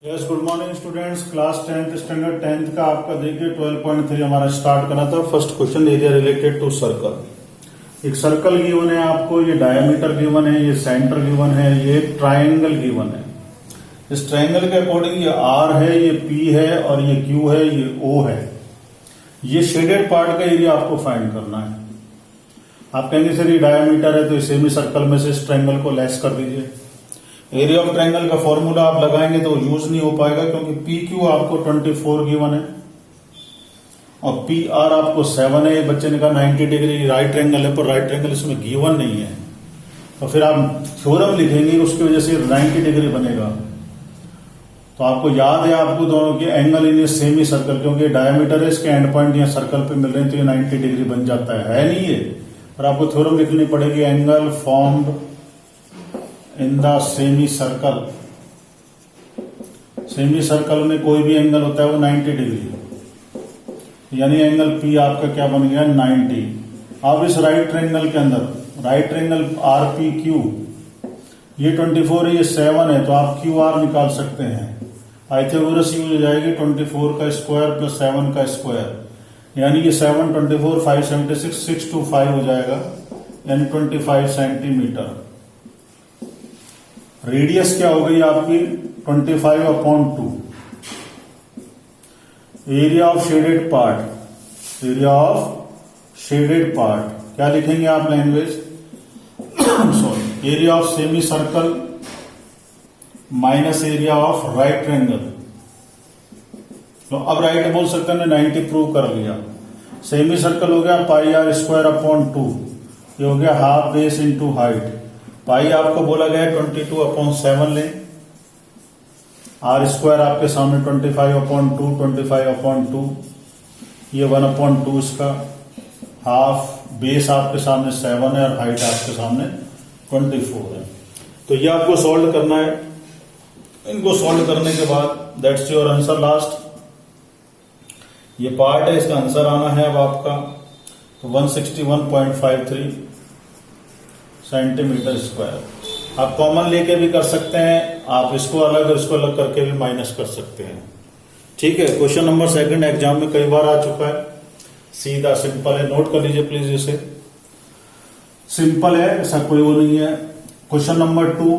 Yes, good morning students. Class 10th standard 10th का आपका देखिए 12.3 हमारा स्टार्ट करा था। First question, area related to circle. एक सर्कल गिवन है आपको, ये डायमीटर गिवन है, ये सेंटर गिवन है, ये एक ट्राइंगल गिवन है। इस ट्राइंगल के अकॉर्डिंग ये आर है, ये पी है और ये क्यू है, ये ओ है। ये शेडेड पार्ट का एरिया आपको फाइंड करना है। आप कहेंगे सर ये डायमीटर है तो इस सेमी सर्कल में से इस ट्राइंगल को लेस कर दीजिए। एरिया ऑफ ट्राइंगल का फॉर्मूला आप लगाएंगे तो यूज नहीं हो पाएगा, क्योंकि पी क्यू आपको 24 गिवन है और पी आर आपको 7 है। बच्चे ने कहा 90 डिग्री राइट एंगल है, पर राइट एंगल इसमें गिवन नहीं है, तो फिर आप थ्योरम लिखेंगे उसकी वजह से 90 डिग्री बनेगा। तो आपको याद है आपको दोनों की एंगल इन सेमी सर्कल, क्योंकि डायमीटर है, इसके एंड पॉइंट यहाँ सर्कल पे मिल रहे हैं, तो ये 90 डिग्री बन जाता है नहीं ये। पर आपको थ्योरम लिखनी पड़ेगी, angle formed in the semi circle. Semi circle में कोई भी एंगल होता है वो 90 डिग्री, यानी एंगल पी आपका क्या बन गया 90। अब इस राइट ट्रायंगल के अंदर right triangle R P Q, ये 24 है, ये 7 है, तो आप क्यू आर निकाल सकते हैं। पाइथागोरस यूज हो जाएगी 24 का स्क्वायर प्लस 7 का स्क्वायर, यानी कि 7 24 576 625 हो जाएगा, यानी 25 सेंटीमीटर। रेडियस क्या हो गई आपकी 25/2। Area of shaded part, area of shaded part क्या लिखेंगे आप language sorry, area of semi circle minus area of right triangle. तो अब राइट बोल सकते हैं, 90 प्रूव कर लिया। सेमी सर्कल हो गया पाई आर स्क्वायर अपॉन 2, ये हो गया हाफ बेस इंटू हाइट। पाई आपको बोला गया है 22/7 लें, आर स्क्वायर आपके सामने 25/2, 25/2, ये 1/2 इसका, हाफ बेस आपके सामने 7 है और हाइट आपके सामने 24 है। तो ये आपको सॉल्व करना है। इनको सॉल्व करने के बाद दैट्स योर आंसर लास्ट। ये पार्ट है, इसका आंसर आना है अब आपका तो 161.53 सेंटीमीटर स्क्वायर। आप कॉमन लेके भी कर सकते हैं, आप इसको अलग और इसको अलग करके भी माइनस कर सकते हैं। ठीक है, क्वेश्चन नंबर 2 एग्जाम में कई बार आ चुका है, सीधा सिंपल है, नोट कर लीजिए प्लीज। इसे सिंपल है, ऐसा कोई वो नहीं है। क्वेश्चन नंबर 2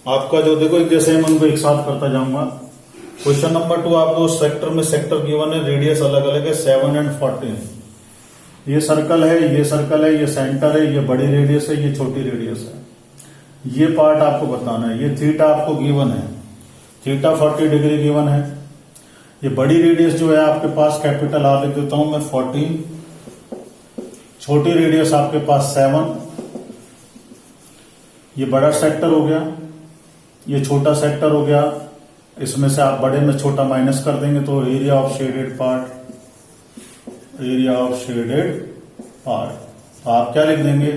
आपका जो देखो, एक जैसे मैं उनको एक साथ करता जाऊंगा। क्वेश्चन नंबर 2 आपको सेक्टर में सेक्टर गिवन है, रेडियस अलग अलग है 7 और 14। ये सर्कल है, ये सर्कल है, ये सेंटर है, ये बड़ी रेडियस है, ये छोटी रेडियस है। ये पार्ट आपको बताना है। ये थीटा आपको गिवन है, थीटा 40 डिग्री गिवन है। ये बड़ी रेडियस जो है आपके पास कैपिटल आर लिख देता हूं मैं 14, छोटी रेडियस आपके पास 7। ये बड़ा सेक्टर हो गया, ये छोटा सेक्टर हो गया। इसमें से आप बड़े में छोटा माइनस कर देंगे तो area of shaded part, area of shaded part. तो आप क्या लिख देंगे,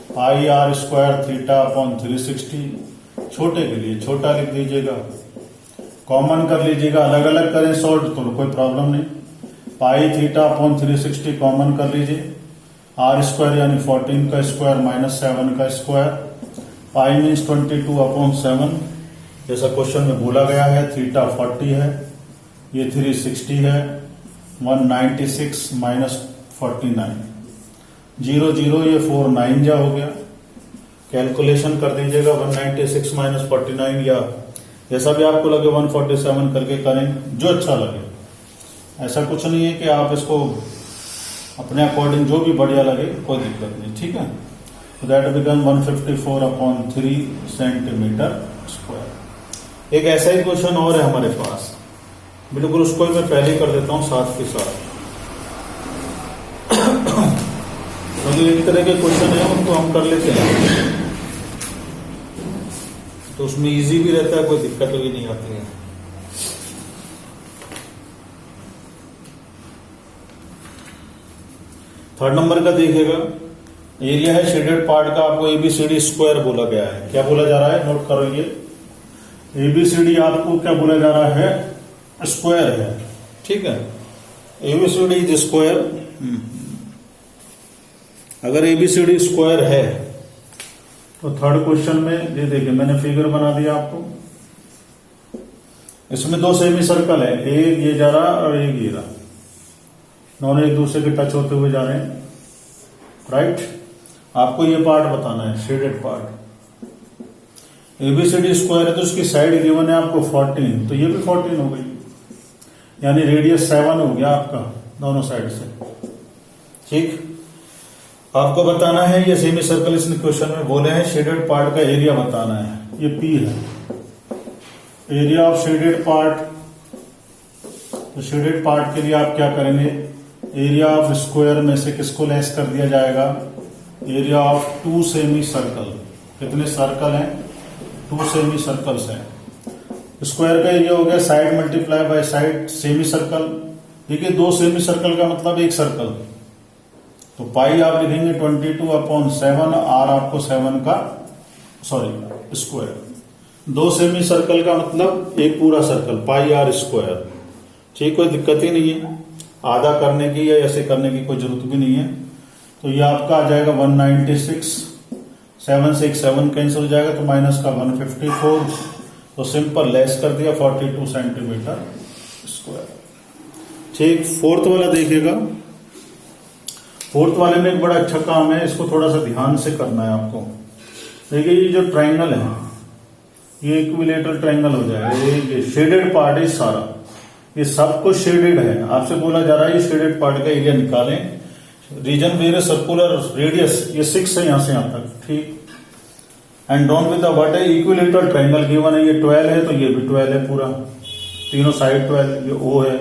pi r square theta upon 360। छोटे के लिए छोटा लिख दीजिएगा, कॉमन कर लीजिएगा, अलग अलग करें सॉल्व तो कोई प्रॉब्लम नहीं। पाई थीटा अपॉन 360 कॉमन कर लीजिए, आर स्क्वायर यानी 14 का स्क्वायर माइनस 7 का स्क्वायर। पाई मीन्स 22/7, जैसा क्वेश्चन में बोला गया है। थीटा 40 है, ये 360 है, 196 माइनस 49, 0 0, ये 4 9 जा हो गया। कैलकुलेशन कर दीजिएगा 196 माइनस 49, या जैसा भी आपको लगे 147 करके करें, जो अच्छा लगे। ऐसा कुछ नहीं है कि आप इसको अपने अकॉर्डिंग जो भी बढ़िया लगे, कोई दिक्कत नहीं। ठीक है, तो दैट बिकम 154/3 सेंटीमीटर स्क्वायर। एक ऐसा ही क्वेश्चन और है हमारे पास, बिल्कुल उसको भी मैं पहले कर देता हूं साथ के साथ, क्योंकि एक तरह के क्वेश्चन है उनको हम कर लेते हैं तो उसमें इजी भी रहता है, कोई दिक्कत भी नहीं आती है। थर्ड नंबर का देखिएगा, एरिया है शेडेड पार्ट का, आपको एबीसीडी स्क्वायर बोला गया है। क्या बोला जा रहा है, नोट करो, ये एबीसीडी आपको क्या बोला जा रहा है, स्क्वायर है। ठीक है, एबीसीडी इज स्क्वायर। अगर एबीसीडी स्क्वायर है तो थर्ड क्वेश्चन में ये देखिए मैंने फिगर बना दिया आपको, इसमें दो सेमी सर्कल है, एक ये जा रहा और एक ये रहा, दोनों एक दूसरे के टच होते हुए जा रहे हैं, राइट। आपको ये पार्ट बताना है, शेडेड पार्ट। एबीसीडी स्क्वायर है तो उसकी साइड गिवन है आपको 14, तो ये भी 14 हो गई, यानी रेडियस 7 हो गया आपका दोनों साइड से, ठीक। आपको बताना है ये सेमी सर्कल, इसने क्वेश्चन में बोले हैं शेडेड पार्ट का एरिया बताना है, ये पी है, एरिया ऑफ शेडेड पार्ट। तो शेडेड पार्ट के लिए आप क्या करेंगे, एरिया ऑफ स्क्वायर में से किसको लेस कर दिया जाएगा, एरिया ऑफ 2 सेमी सर्कल। कितने सर्कल हैं, 2 सेमी सर्कल्स हैं। स्क्वायर का एरिया हो गया side multiply by side, semi circle, देखिए 2 सेमी सर्कल का मतलब एक सर्कल, तो पाई आप लिखेंगे 22/7, आर आपको 7 का स्क्वायर। 2 सेमी सर्कल का मतलब एक पूरा सर्कल, पाई आर स्क्वायर, ठीक, कोई दिक्कत ही नहीं है, आधा करने की या ऐसे करने की कोई जरूरत भी नहीं है। तो ये आपका आ जाएगा 196, 7 से 7 कैंसिल हो जाएगा तो माइनस का 154, तो सिंपल लेस कर दिया 42 सेंटीमीटर स्क्वायर, ठीक। फोर्थ वाला देखिएगा, फोर्थ वाले में एक बड़ा अच्छा काम है, इसको थोड़ा सा ध्यान से करना है आपको। देखिए ये जो ट्राइंगल है, ये इक्विलेटरल ट्राइंगल हो जाएगा, ये शेडेड पार्ट है सारा, ये सब कुछ शेडेड है। आपसे बोला जा रहा है ये शेडेड पार्ट का एरिया निकालें, रीजन वेर सर्कुलर रेडियस, ये 6 है यहां से यहां तक, ठीक। And drawn with the what है, इक्विलेटरल ट्राइंगल गिवन है, ये 12 है तो ये भी 12 है पूरा, तीनों साइड 12, ये ओ है।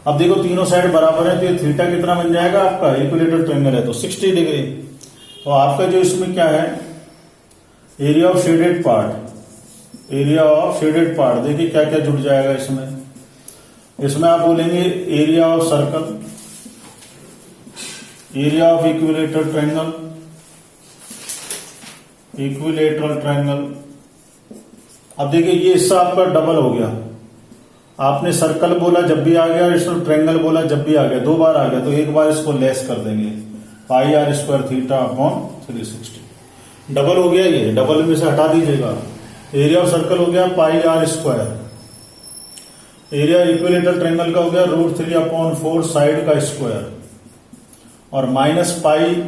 अब देखो तीनों साइड बराबर है तो ये थीटा कितना बन जाएगा आपका, इक्विलेटरल ट्राइंगल है तो 60 डिग्री। तो आपका जो इसमें क्या है, area of shaded part, area of shaded part, देखिए क्या क्या जुड़ जाएगा इसमें। इसमें आप बोलेंगे area of circle, area of equilateral triangle, equilateral triangle. अब देखिए ये हिस्सा आपका डबल हो गया, आपने सर्कल बोला जब भी आ गया, इसमें ट्रायंगल बोला जब भी आ गया, 2 बार आ गया, तो एक बार इसको लेस कर देंगे, pi r square theta upon 360, double हो गया, ये डबल में से हटा दीजिएगा। एरिया ऑफ सर्कल हो गया pi r square, area equilateral triangle का हो गया √3/4 साइड का स्क्वायर, और minus pi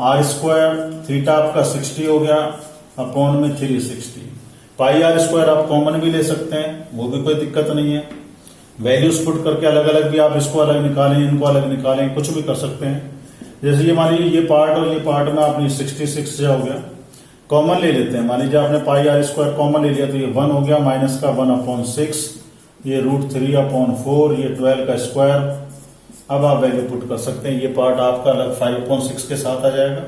r square theta आपका 60 हो गया अपॉन में 360। पाई आर स्क्वायर आप कॉमन भी ले सकते हैं, वो भी कोई दिक्कत नहीं है। वैल्यूज पुट करके अलग अलग भी आप इसको अलग निकालें, इनको अलग निकालें, कुछ भी कर सकते हैं। जैसे ये मान लीजिए ये पार्ट और ये पार्ट में आपने 66 से हो गया, कॉमन ले लेते हैं। मान लीजिए आपने पाई आर स्क्वायर कॉमन ले लिया तो ये 1 हो गया, माइनस का 1/6, ये √3/4, ये 12 का स्क्वायर। अब आप वैल्यू पुट कर सकते हैं, ये पार्ट आपका अलग 5/6 के साथ आ जाएगा,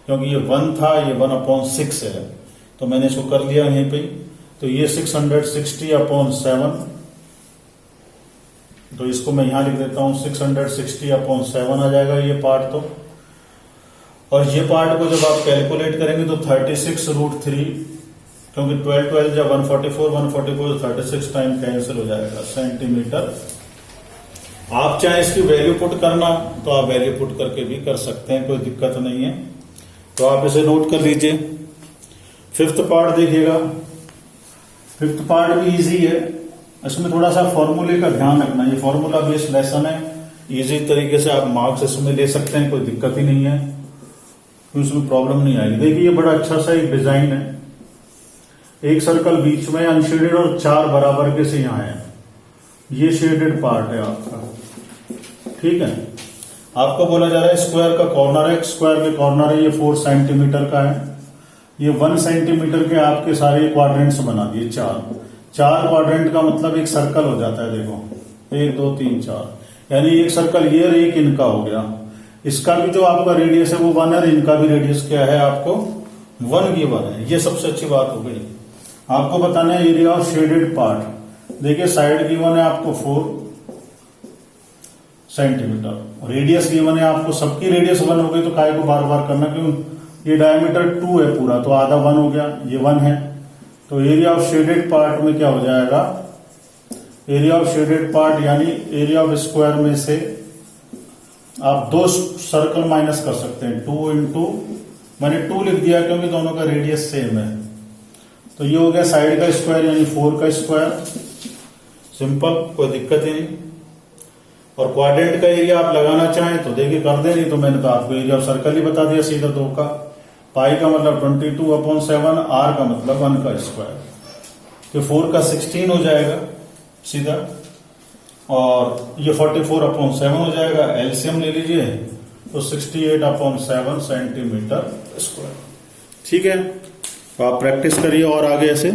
क्योंकि ये 1 था, ये 1/6 है, तो मैंने इसको कर लिया यहीं पे। तो ये 660/7, तो इसको मैं यहां लिख देता हूं 660/7 आ जाएगा ये पार्ट। तो और ये पार्ट को जब आप कैलकुलेट करेंगे तो 36√3, क्योंकि 12 जब 144 36 टाइम कैंसिल हो जाएगा सेंटीमीटर। आप चाहे इसकी वैल्यू पुट करना तो आप वैल्यू पुट करके भी कर सकते हैं, कोई दिक्कत नहीं है। तो आप इसे नोट कर लीजिए। 5th पार्ट देखिएगा, 5th पार्ट भी इजी है, इसमें थोड़ा सा फॉर्मूले का ध्यान रखना। ये फॉर्मूला बेस्ड लेसन है, इजी तरीके से आप मार्क्स इसमें ले सकते हैं, कोई दिक्कत ही नहीं है, तो इसमें प्रॉब्लम नहीं आएगी। देखिए ये बड़ा अच्छा सा एक डिजाइन है, एक सर्कल बीच में अनशेडेड और 4 बराबर के से यहां है, ये शेडेड पार्ट है आपका, ठीक है। आपको बोला जा रहा है स्क्वायर का कॉर्नर है, स्क्वायर के कॉर्नर है, ये 4 सेंटीमीटर का है, ये 1 सेंटीमीटर के आपके सारे क्वाड्रेंट्स बना दिए, 4 क्वाड्रेंट का मतलब एक सर्कल हो जाता है। देखो 1 2 3 4, यानी एक सर्कल ये और एक इनका हो गया। इसका भी जो आपका रेडियस है वो 1 है, इनका भी रेडियस क्या है आपको 1 गिवन है, ये सबसे अच्छी बात हो गई। आपको बताना है एरिया ऑफ शेडेड पार्ट। देखिए साइड गिवन है आपको 4 सेंटीमीटर, रेडियस गिवन है आपको, सबकी रेडियस 1 हो गई तो काय को बार बार करना, क्यों, ये डायमीटर 2 है पूरा, तो आधा 1 हो गया, ये 1 है। तो एरिया ऑफ शेडेड पार्ट में क्या हो जाएगा, एरिया ऑफ शेडेड पार्ट यानी एरिया ऑफ स्क्वायर में से आप 2 सर्कल माइनस कर सकते हैं, 2 इंटू, मैंने 2 लिख दिया क्योंकि दोनों का रेडियस सेम है। तो ये हो गया साइड का स्क्वायर यानी 4 का स्क्वायर, सिंपल, कोई दिक्कत ही नहीं। और क्वाड्रेंट का एरिया आप लगाना चाहें तो देखिए कर दे, नहीं तो मैंने तो आपको एरिया ऑफ सर्कल ही बता दिया सीधा 2 का। पाई का मतलब 22/7, आर का मतलब 1 का स्क्वायर, तो 4 का 16 हो जाएगा सीधा, और ये 44/7 हो जाएगा। एलसीएम ले लीजिए तो 68/7 सेंटीमीटर स्क्वायर। ठीक है, तो आप प्रैक्टिस करिए और आगे ऐसे।